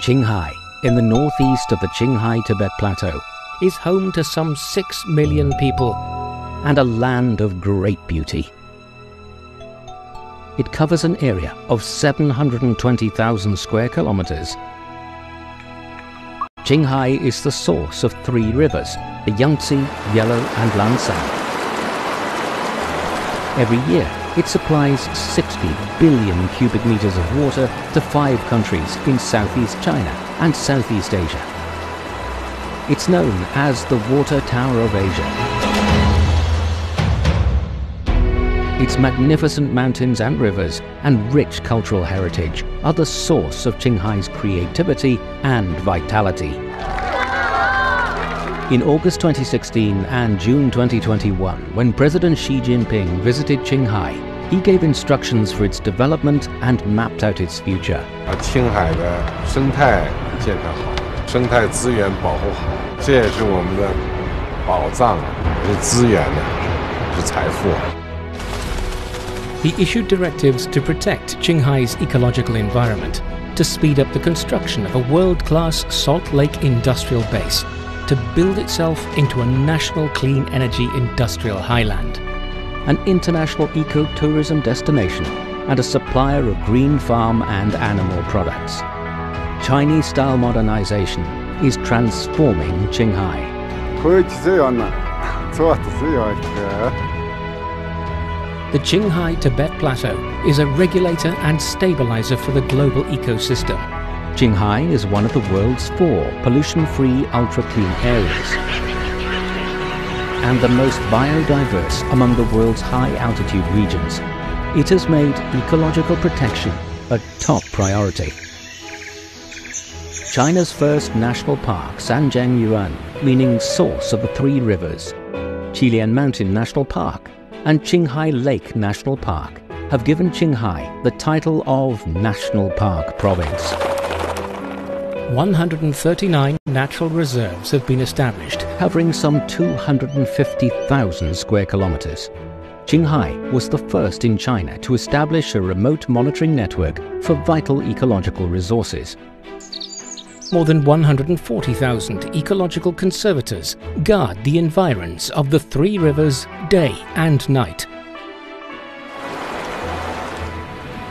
Qinghai, in the northeast of the Qinghai-Tibet Plateau, is home to some 6 million people and a land of great beauty. It covers an area of 720,000 square kilometers. Qinghai is the source of 3 rivers, the Yangtsé, Yellow and Lancang. Every year, it supplies 60 billion cubic meters of water to 5 countries in Southeast China and Southeast Asia. It's known as the Water Tower of Asia. Its magnificent mountains and rivers and rich cultural heritage are the source of Qinghai's creativity and vitality. In August 2016 and June 2021, when President Xi Jinping visited Qinghai, he gave instructions for its development and mapped out its future. 青海的生态建设好，生态资源保护好，这也是我们的宝藏，是资源呢，是财富。 He issued directives to protect Qinghai's ecological environment, to speed up the construction of a world-class salt lake industrial base, to build itself into a national clean energy industrial highland, an international eco-tourism destination, and a supplier of green farm and animal products. Chinese-style modernization is transforming Qinghai. The Qinghai-Tibet Plateau is a regulator and stabilizer for the global ecosystem. Qinghai is one of the world's 4 pollution-free ultra-clean areas and the most biodiverse among the world's high-altitude regions. It has made ecological protection a top priority. China's first national park, Zhanjiangyuan, meaning source of the 3 rivers, Qilian Mountain National Park, and Qinghai Lake National Park have given Qinghai the title of National Park Province. 139 natural reserves have been established, covering some 250,000 square kilometers. Qinghai was the first in China to establish a remote monitoring network for vital ecological resources. More than 140,000 ecological conservators guard the environs of the 3 rivers day and night.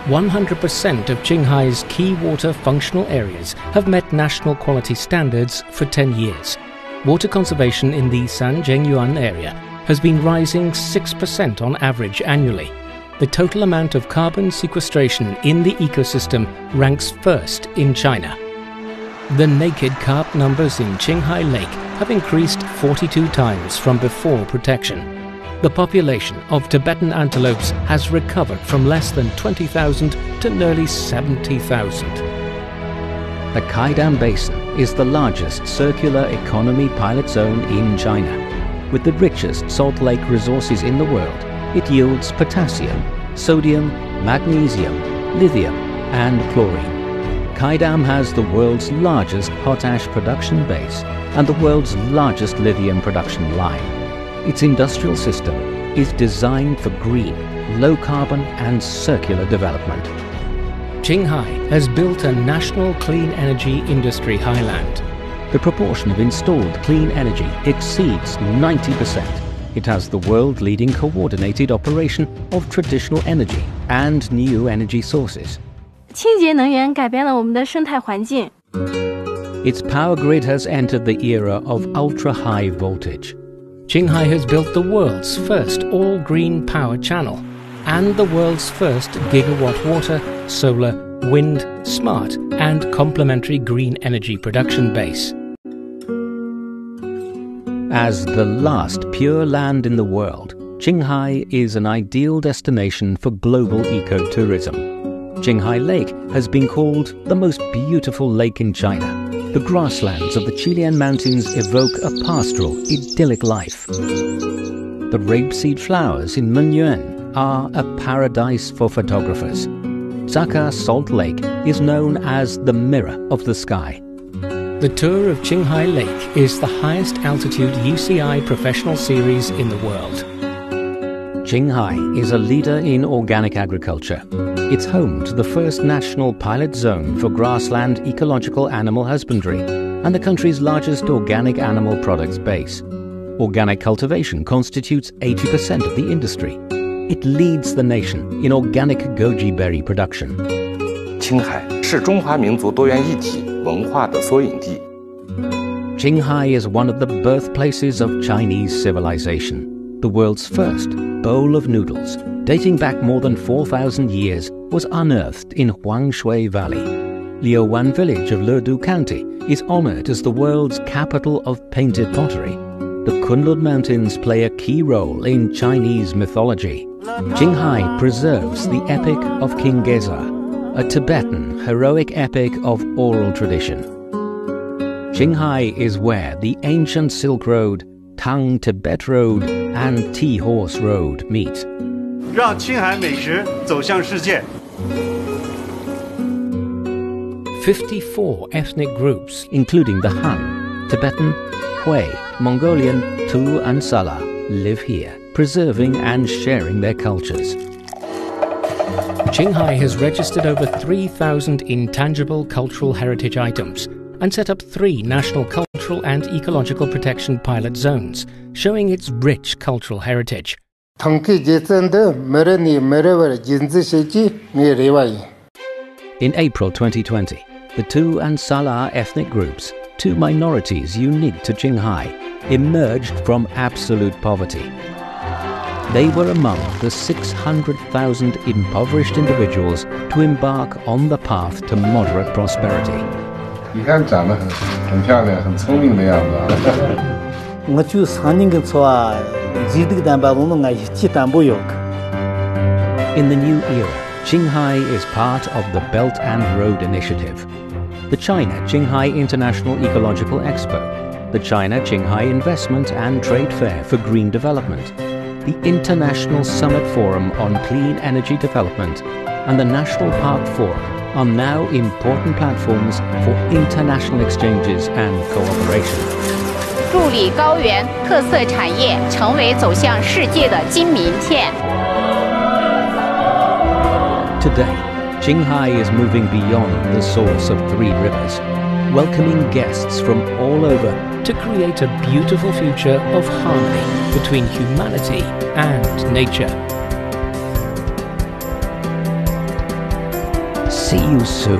100% of Qinghai's key water functional areas have met national quality standards for 10 years. Water conservation in the Zhanjiangyuan area has been rising 6% on average annually. The total amount of carbon sequestration in the ecosystem ranks first in China. The naked carp numbers in Qinghai Lake have increased 42 times from before protection. The population of Tibetan antelopes has recovered from less than 20,000 to nearly 70,000. The Qaidam Basin is the largest circular economy pilot zone in China. With the richest salt lake resources in the world, it yields potassium, sodium, magnesium, lithium and chlorine. Qaidam has the world's largest potash production base and the world's largest lithium production line. Its industrial system is designed for green, low-carbon and circular development. Qinghai has built a national clean energy industry highland. The proportion of installed clean energy exceeds 90%. It has the world-leading coordinated operation of traditional energy and new energy sources. 清洁能源改变了我们的生态环境。 Its power grid has entered the era of ultra-high voltage. Qinghai has built the world's first all-green power channel and the world's first gigawatt water, solar, wind, smart and complementary green energy production base. As the last pure land in the world, Qinghai is an ideal destination for global ecotourism. Qinghai Lake has been called the most beautiful lake in China. The grasslands of the Qilian Mountains evoke a pastoral, idyllic life. The rapeseed flowers in Menyuan are a paradise for photographers. Zaka Salt Lake is known as the mirror of the sky. The tour of Qinghai Lake is the highest altitude UCI professional series in the world. Qinghai is a leader in organic agriculture. It's home to the first national pilot zone for grassland ecological animal husbandry and the country's largest organic animal products base. Organic cultivation constitutes 80% of the industry. It leads the nation in organic goji berry production. 青海是中华民族多元一体文化的缩影地。 Qinghai is one of the birthplaces of Chinese civilization. The world's first bowl of noodles, dating back more than 4,000 years, was unearthed in Huangshui Valley. Liuwan village of Ledu County is honored as the world's capital of painted pottery. The Kunlun Mountains play a key role in Chinese mythology. Qinghai preserves the epic of King Geza, a Tibetan heroic epic of oral tradition. Qinghai is where the ancient Silk Road, Tang Tibet Road and Tea Horse Road meet. 让青海美食走向世界。 54 ethnic groups, including the Han, Tibetan, Hui, Mongolian, Tu and Sala, live here, preserving and sharing their cultures. Qinghai has registered over 3,000 intangible cultural heritage items and set up 3 national cultural and ecological protection pilot zones, showing its rich cultural heritage. In April 2020, the Tu and Sala ethnic groups, 2 minorities unique to Qinghai, emerged from absolute poverty. They were among the 600,000 impoverished individuals to embark on the path to moderate prosperity. 你看长得很漂亮，很聪明的样子啊。我就3年个错啊，记得单把弄弄啊，鸡蛋不有。In the new era, Qinghai is part of the Belt and Road Initiative, the China-Qinghai International Ecological Expo, the China-Qinghai Investment and Trade Fair for Green Development, the International Summit Forum on Clean Energy Development, and the National Park Forum are now important platforms for international exchanges and cooperation. 助力高原特色产业成为走向世界的金名片。 Today, Qinghai is moving beyond the source of 3 rivers, welcoming guests from all over to create a beautiful future of harmony between humanity and nature. See you soon.